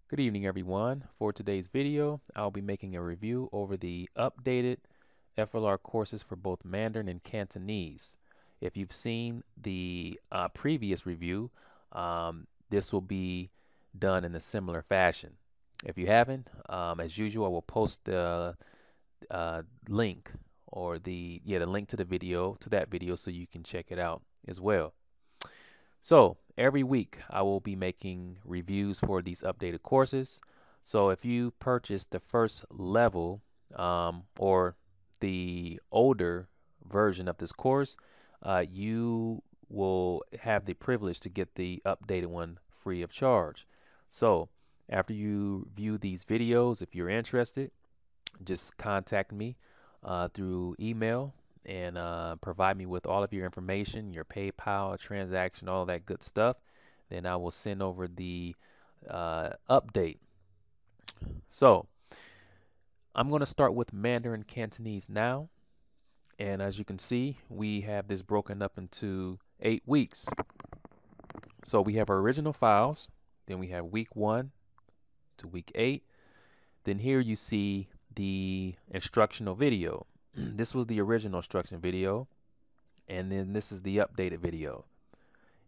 Good evening, everyone. For today's video, I'll be making a review over the updated FLR courses for both Mandarin and Cantonese. If you've seen the previous review, this will be done in a similar fashion. If you haven't, as usual, I will post the link or the link to the video to that video so you can check it out as well. So every week I will be making reviews for these updated courses. So if you purchase the first level or the older version of this course, you will have the privilege to get the updated one free of charge. So after you view these videos, if you're interested, just contact me through email and provide me with all of your information, your PayPal transaction, all that good stuff. Then I will send over the update. So I'm going to start with Mandarin Cantonese now. And as you can see, we have this broken up into 8 weeks. So we have our original files. Then we have week 1 to week 8. Then here you see the instructional video. This was the original instruction video, and then this is the updated video.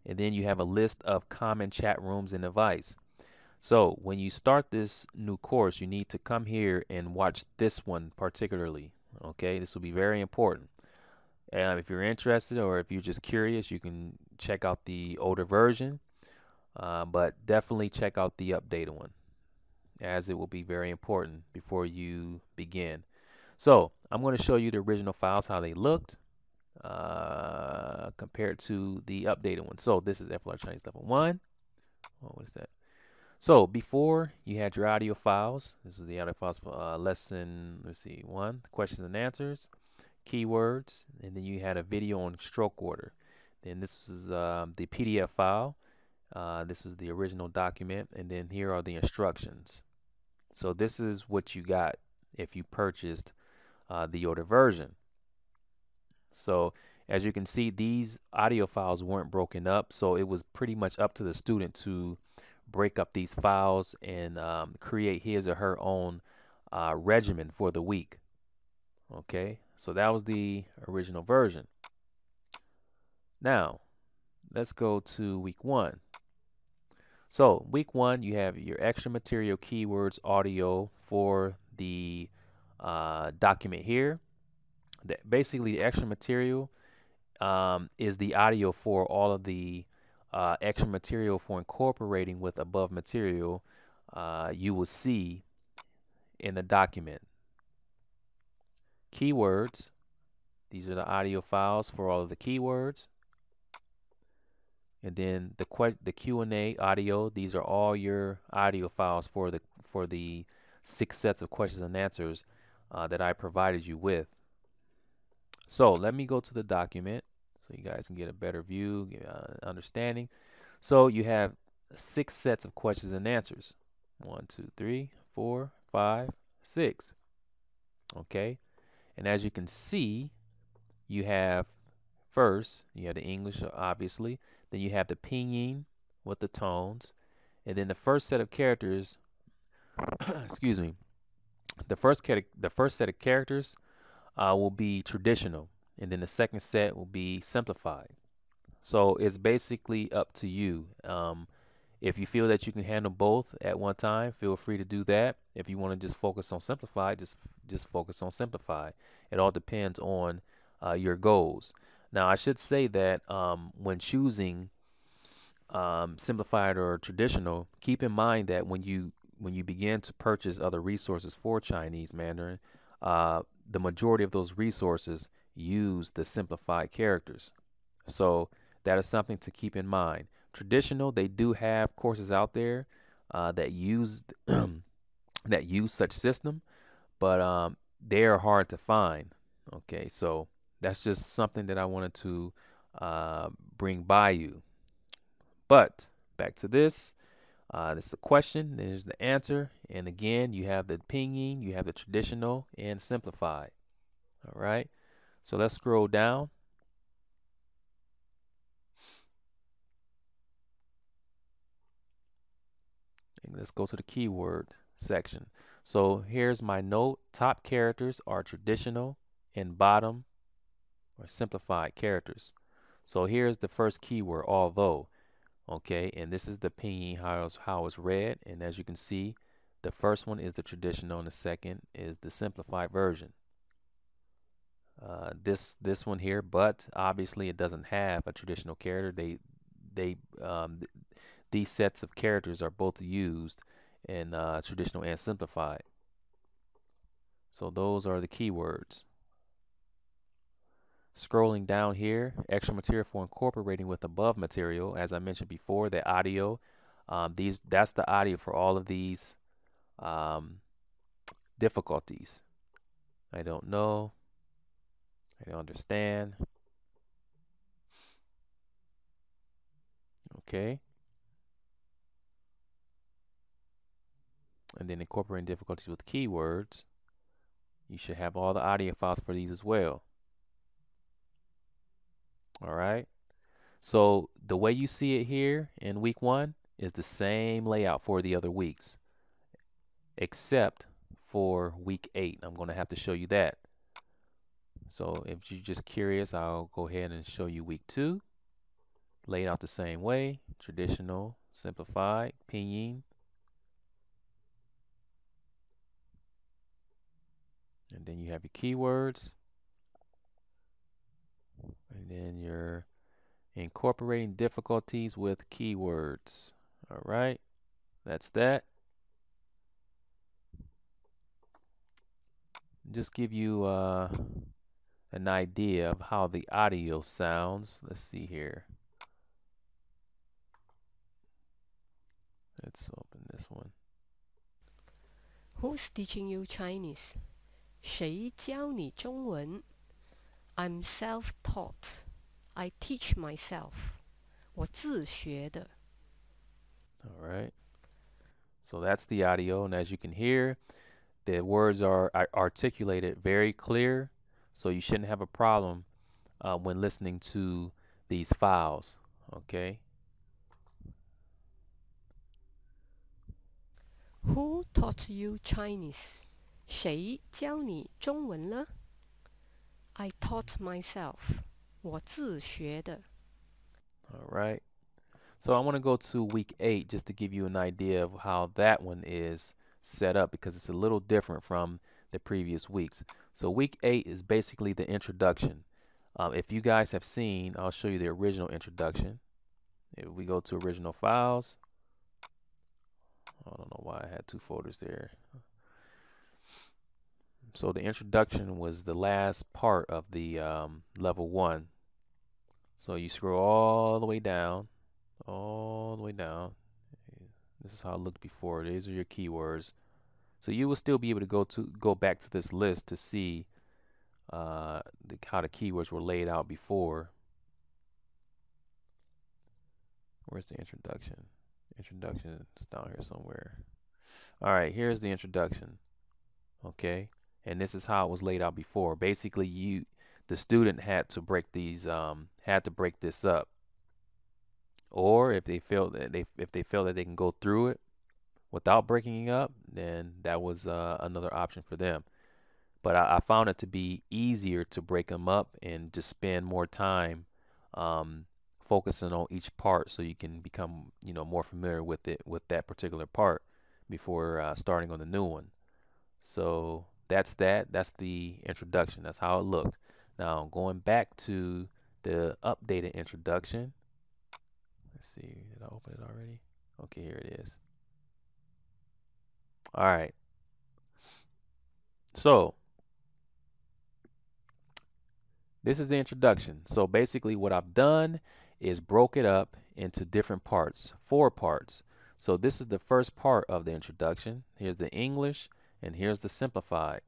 And then you have a list of common chat rooms and advice. So when you start this new course, you need to come here and watch this one particularly. Okay, this will be very important. If you're interested or if you're just curious, you can check out the older version, but definitely check out the updated one, as it will be very important before you begin. So I'm going to show you the original files, how they looked compared to the updated one. So this is FLR Chinese Level 1. Oh, what is that? So before you had your audio files. This is the audio files for lesson, let's see, 1, questions and answers, keywords, and then you had a video on stroke order. Then this is the PDF file. This is the original document, and then here are the instructions. So this is what you got if you purchased the older version. So as you can see, these audio files weren't broken up, so it was pretty much up to the student to break up these files and create his or her own regimen for the week. Okay, so that was the original version. Now let's go to week 1. So week 1, you have your extra material, keywords, audio for the document here. Basically, the extra material is the audio for all of the extra material for incorporating with above material you will see in the document. Keywords, these are the audio files for all of the keywords. And then the Q&A audio, these are all your audio files for the 6 sets of questions and answers that I provided you with. So let me go to the document so you guys can get a better view, understanding. So you have 6 sets of questions and answers. 1, 2, 3, 4, 5, 6. Okay. And as you can see, you have first, you have the English, obviously. Then you have the pinyin with the tones. And then the first set of characters, excuse me, the first set of characters will be traditional, and then the second set will be simplified. So it's basically up to you. If you feel that you can handle both at one time, feel free to do that. If you want to just focus on simplified, just focus on simplified. It all depends on your goals. Now I should say that when choosing simplified or traditional, keep in mind that when you begin to purchase other resources for Chinese Mandarin, the majority of those resources use the simplified characters. So that is something to keep in mind. Traditional, they do have courses out there that use that use such system, but they are hard to find. Okay, so that's just something that I wanted to bring by you. But back to this. This is the question, there's the answer, and again you have the pinyin, you have the traditional and simplified. All right, so let's scroll down. let's go to the keyword section. So here's my note. Top characters are traditional and bottom or simplified characters. So here's the first keyword, although. Okay, and this is the pinyin, how it's read. And as you can see, the first one is the traditional and the second is the simplified version. This one here, but obviously it doesn't have a traditional character. These sets of characters are both used in traditional and simplified. So those are the keywords. Scrolling down here, extra material for incorporating with above material. As I mentioned before, the audio, that's the audio for all of these difficulties. I don't know. I don't understand. Okay. And then incorporating difficulties with keywords. You should have all the audio files for these as well. All right. So the way you see it here in week 1 is the same layout for the other weeks, except for week 8. I'm going to have to show you that. So if you're just curious, I'll go ahead and show you week 2. Laid out the same way, traditional, simplified, pinyin. And then you have your keywords. And then you're incorporating difficulties with keywords. All right, that's that. Just give you an idea of how the audio sounds. Let's see here. Let's open this one. Who's teaching you Chinese? 谁教你中文? I'm self-taught. I teach myself. 我自学的. All right. So that's the audio, and as you can hear, the words are articulated very clear, so you shouldn't have a problem when listening to these files. Okay. Who taught you Chinese? 谁教你中文了? I taught myself. 我自学的. All right. So I want to go to week 8 just to give you an idea of how that one is set up, because it's a little different from the previous weeks. So week 8 is basically the introduction. If you guys have seen, I'll show you the original introduction. If we go to original files, I don't know why I had 2 folders there. So the introduction was the last part of the level 1. So you scroll all the way down, This is how it looked before. These are your keywords. So you will still be able to go back to this list to see how the keywords were laid out before. Where's the introduction? Introduction is down here somewhere. All right, here's the introduction. Okay, and this is how it was laid out before. Basically, the student had to break these this up, or if they feel that they can go through it without breaking it up, then that was another option for them. But I found it to be easier to break them up and just spend more time focusing on each part, so you can become more familiar with that particular part before starting on the new one. So that's the introduction. That's how it looked. Now going back to the updated introduction. Let's see, did I open it already? Okay, here it is. All right. So this is the introduction. So basically what I've done is broke it up into different parts, 4 parts. So this is the first part of the introduction. Here's the English, and here's the simplified.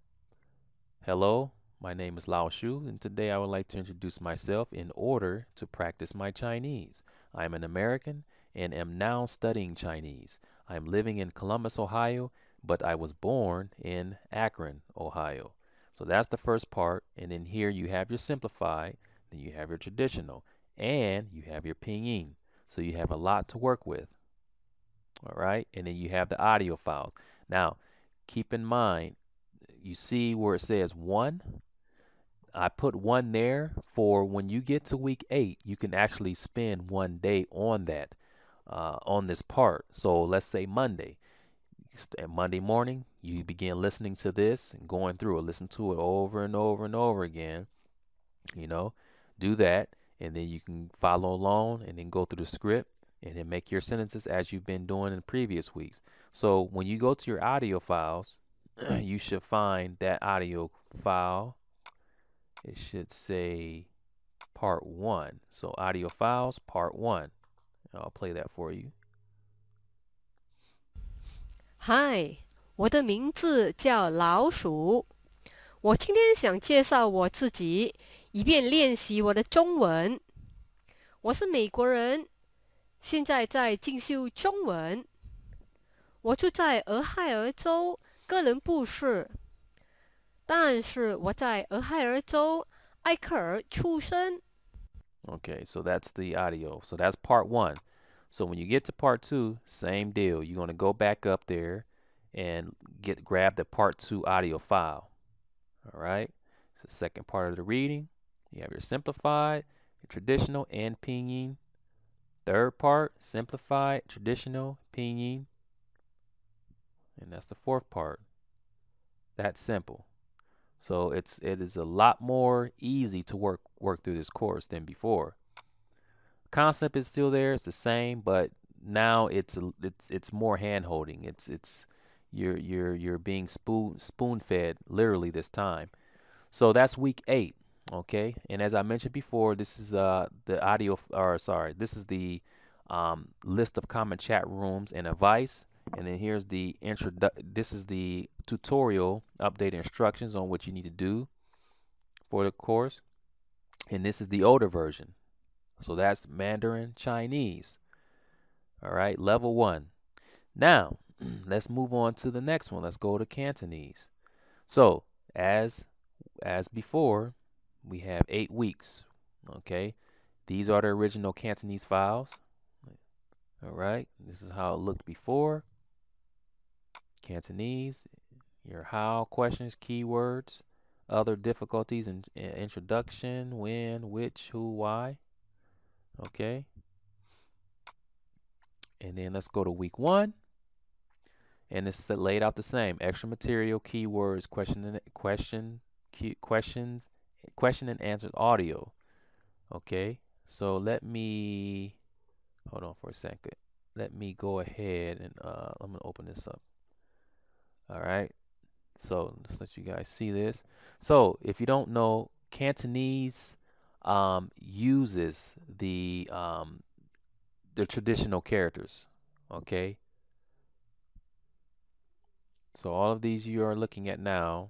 Hello, my name is Lao Shu, and today I would like to introduce myself in order to practice my Chinese. I am an American and am now studying Chinese. I am living in Columbus, Ohio, but I was born in Akron, Ohio. So that's the first part, and then here you have your simplified, then you have your traditional, and you have your pinyin. So you have a lot to work with. All right, and then you have the audio files. Now, keep in mind, you see where it says 1. I put 1 there for when you get to week 8, you can actually spend 1 day on that, on this part. So let's say Monday. Monday morning, you begin listening to this and going through it. Listen to it over and over and over again. You know, do that, and then you can follow along and then go through the script and then make your sentences as you've been doing in previous weeks. So when you go to your audio files, you should find that audio file. It should say part 1. So audio files, part 1. I'll play that for you. Hi，我的名字叫老鼠。我今天想介绍我自己，以便练习我的中文。我是美国人，现在在进修中文。我住在俄亥俄州哥伦布市，但是我在俄亥俄州埃克尔出生。Okay, so that's the audio. So that's part 1. So when you get to part 2, same deal. You're going to go back up there and grab the part 2 audio file. All right. It's the second part of the reading. You have your simplified, your traditional, and pinyin. Third part, simplified, traditional, pinyin. And that's the fourth part. That's simple. So it is a lot more easy to work through this course than before. Concept is still there, it's the same, but now it's more hand holding. You're being spoon fed literally this time. So that's week 8, okay? And as I mentioned before, this is the list of common chat rooms and advice. And then here's the this is the tutorial updated instructions on what you need to do for the course. And this is the older version. So that's Mandarin Chinese. All right, level 1. Now, let's move on to the next one. Let's go to Cantonese. So, as before, we have 8 weeks. Okay, these are the original Cantonese files. All right, this is how it looked before. Cantonese, your how questions, keywords, other difficulties, and introduction, when, which, who, why. Okay. And then let's go to week 1. And it's laid out the same. Extra material, keywords, question and answers audio. Okay. So let me hold on for a second. Let me go ahead and I'm gonna open this up. All right. So let's let you guys see this. So if you don't know, Cantonese uses the traditional characters. Okay. So all of these you are looking at now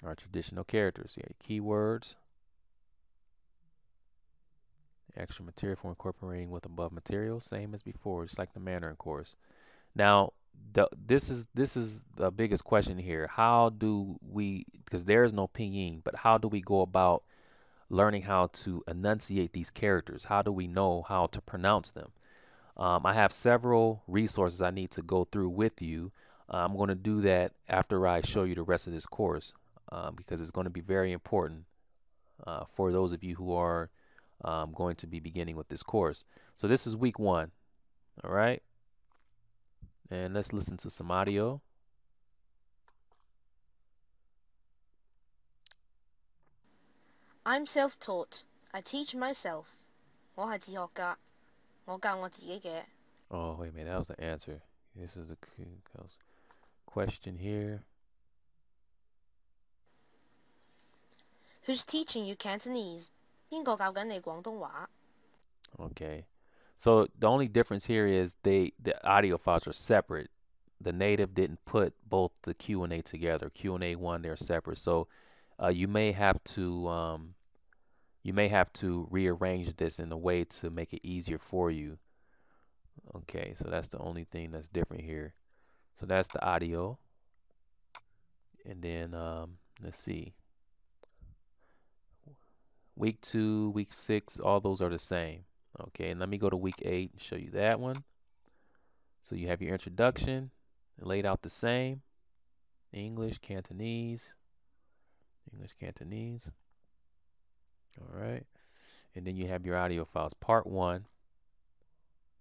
are traditional characters. Yeah, keywords, extra material for incorporating with above material, same as before, just like the Mandarin course. Now, this is the biggest question here. How do we, because there is no pinyin, but how do we go about learning how to enunciate these characters? How do we know how to pronounce them? I have several resources I need to go through with you. I'm going to do that after I show you the rest of this course because it's going to be very important for those of you who are going to be beginning with this course. So this is week 1. All right. And let's listen to some audio. I'm self-taught. I teach myself. 我係自學家，我教我自己嘅。Oh, wait a minute, that was the answer. This is the question here. Who's teaching you Cantonese? 邊個教緊你廣東話？ Okay. So the only difference here is the audio files are separate. The native didn't put both the Q&A together. Q&A 1, they're separate. So you may have to rearrange this in a way to make it easier for you. Okay, so that's the only thing that's different here. So that's the audio. And then let's see. Week 2, week 6, all those are the same. Okay, and let me go to week 8 and show you that one. So you have your introduction laid out the same. English, Cantonese. English, Cantonese. All right. And then you have your audio files. Part 1.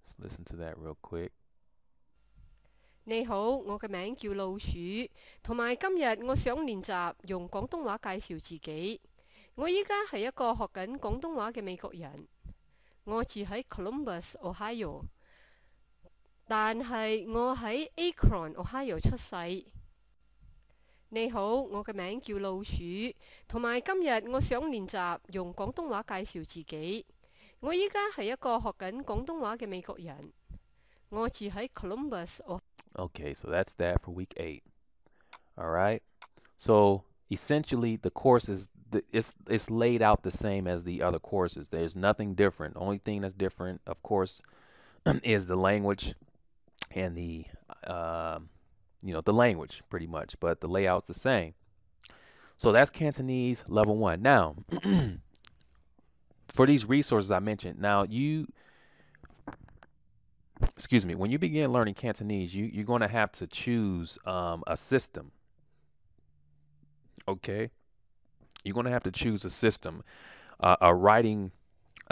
Let's listen to that real quick. 你好，我嘅名叫老鼠，同埋今日我想練習用廣東話介紹自己。我依家係一個學緊廣東話嘅美國人，我住喺 Columbus，Ohio， 但係我喺 Akron，Ohio 出世。你好，我嘅名叫老鼠，同埋今日我想練習用廣東話介紹自己。我依家係一個學緊廣東話嘅美國人，我住喺 Columbus，Ohio。Okay, so that's that for week 8. All right. So essentially, the course is it's laid out the same as the other courses. There's nothing different. Only thing that's different, of course, is the language and the the language pretty much, but the layout's the same. So that's Cantonese level 1. Now, for these resources I mentioned, now when you begin learning Cantonese, you're going to have to choose a system. Okay, you're going to have to choose a system, a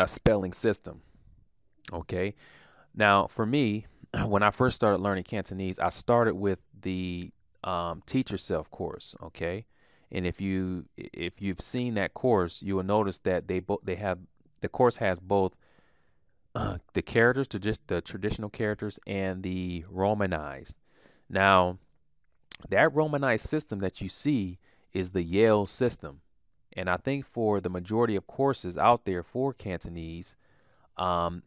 spelling system. Okay, now for me, when I first started learning Cantonese, I started with the Teach Yourself course. Okay, and if you've seen that course, you will notice that the course has both the characters, just the traditional characters, and the Romanized. Now, that Romanized system that you see is the Yale system, and I think for the majority of courses out there for Cantonese,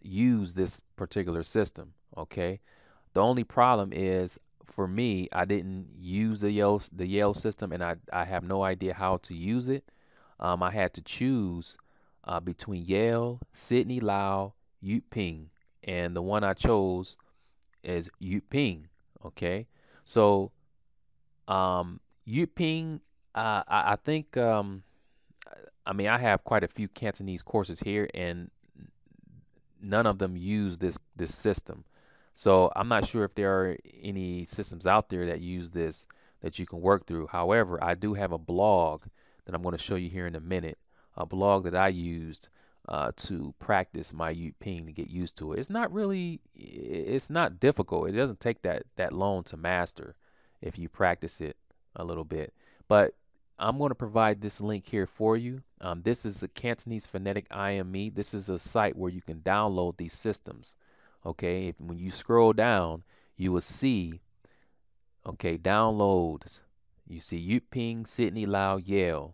use this particular system. Okay, the only problem is for me, I didn't use the Yale system, and I have no idea how to use it. I had to choose between Yale, Sydney Lau, Yuping, and the one I chose is Yuping. Okay, so Yuping, I think I have quite a few Cantonese courses here, and none of them use this system. So I'm not sure if there are any systems out there that use this that you can work through. However, I do have a blog that I'm going to show you here in a minute, a blog that I used to practice my Yuping to get used to it. It's not difficult. It doesn't take that long to master if you practice it a little bit. But I'm going to provide this link here for you. This is the Cantonese Phonetic IME. This is a site where you can download these systems. Okay, when you scroll down, you will see, okay, downloads. You see Yuping, Sydney Lau, Yale.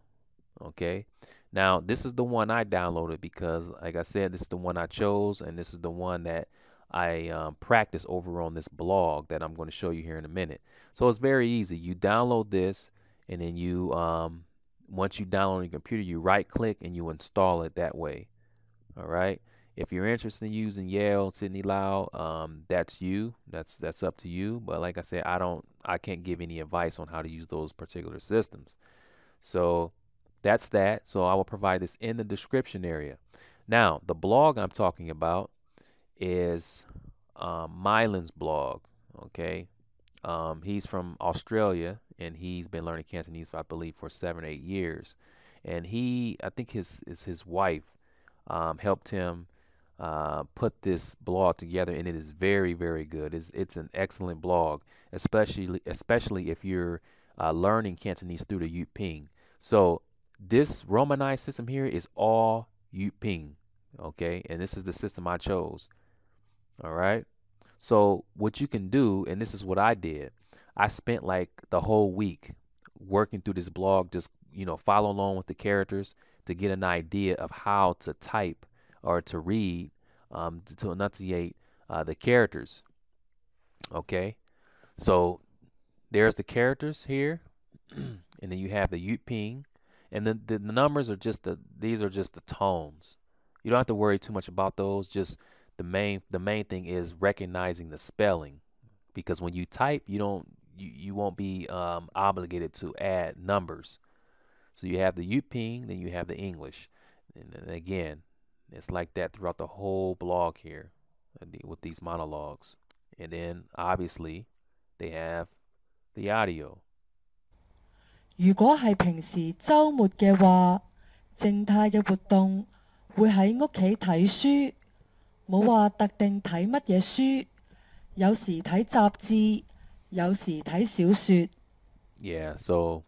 Okay, now this is the one I downloaded because, like I said, this is the one I chose, and this is the one that I practice over on this blog that I'm going to show you here in a minute. So it's very easy. You download this, and then you, once you download on your computer, you right-click and you install it that way. All right. If you're interested in using Yale, Sydney Lau, that's you. That's up to you. But like I said, I can't give any advice on how to use those particular systems. So that's that. So I will provide this in the description area. Now, the blog I'm talking about is Milan's blog. Okay, he's from Australia, and he's been learning Cantonese, I believe, for 7 or 8 years. And I think his wife helped him put this blog together, and it is very, very good. It's an excellent blog, especially if you're learning Cantonese through the Yuping. So this Romanized system here is all Yuping, okay? And this is the system I chose. All right. So what you can do, and this is what I did, I spent like the whole week working through this blog, just follow along with the characters to get an idea of how to type or to read, to enunciate the characters. Okay, so there's the characters here, and then you have the Yuping, and then the numbers are these are just the tones. You don't have to worry too much about those. Just the main thing is recognizing the spelling, because when you type, you won't be obligated to add numbers. So you have the Yuping, then you have the English, and then again, it's like that throughout the whole blog here with these monologues. And then obviously they have the audio. 如果係平時週末嘅話，靜態嘅活動會喺屋企睇書，冇話特定睇乜嘢書，有時睇雜誌，有時睇小説。Yeah, so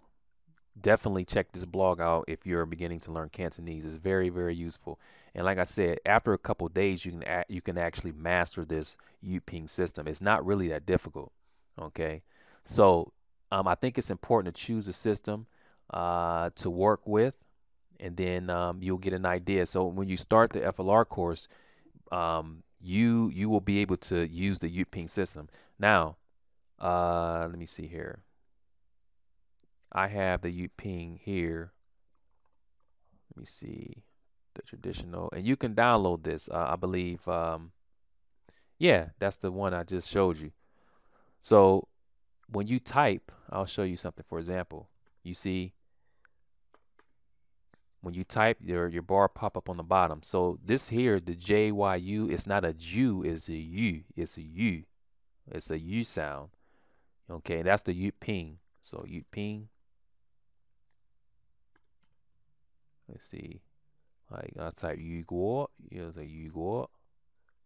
definitely check this blog out if you're beginning to learn Cantonese. It's very, very useful. And like I said, after a couple of days, you can actually master this Yuping system. It's not really that difficult. Okay, so I think it's important to choose a system to work with, and then you'll get an idea. So when you start the FLR course, you will be able to use the Yuping system. Now, let me see here. I have the Yuping here. Let me see the traditional, and you can download this. I believe, yeah, that's the one I just showed you. So when you type, I'll show you something. For example, you see when you type, your bar pop up on the bottom. So this here, the JYU, it's not a Ju, it's a U. It's a U. It's a U sound. Okay, that's the Yuping. So Yuping. Let's see, like I type Yu Guo, it's a Yu Guo.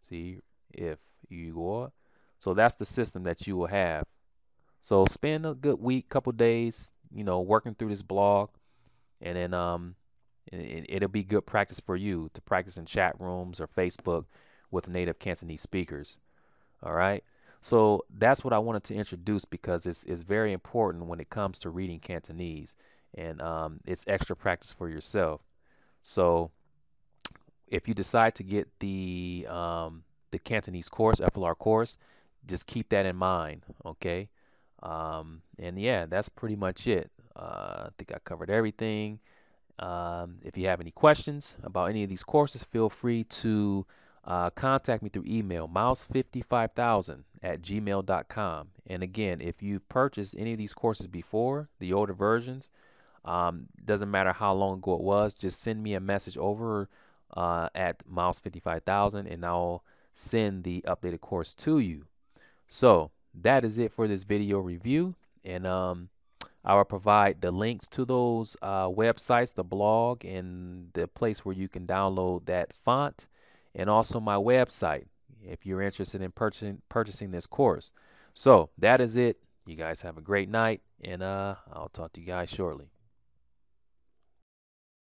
See, if Yu Guo. So that's the system that you will have. So spend a good week, couple days, working through this blog, and then it'll be good practice for you to practice in chat rooms or Facebook with native Cantonese speakers. All right. So that's what I wanted to introduce because it's very important when it comes to reading Cantonese. And it's extra practice for yourself. So if you decide to get the Cantonese course, FLR course, just keep that in mind, okay? And yeah, that's pretty much it. I think I covered everything. If you have any questions about any of these courses, feel free to contact me through email, mouse55000@gmail.com. And again, if you've purchased any of these courses before, the older versions, doesn't matter how long ago it was, just send me a message over at mouse55000 and I'll send the updated course to you. So that is it for this video review, and I will provide the links to those websites, the blog, and the place where you can download that font, and also my website if you're interested in purchasing this course. So that is it. You guys have a great night, and I'll talk to you guys shortly.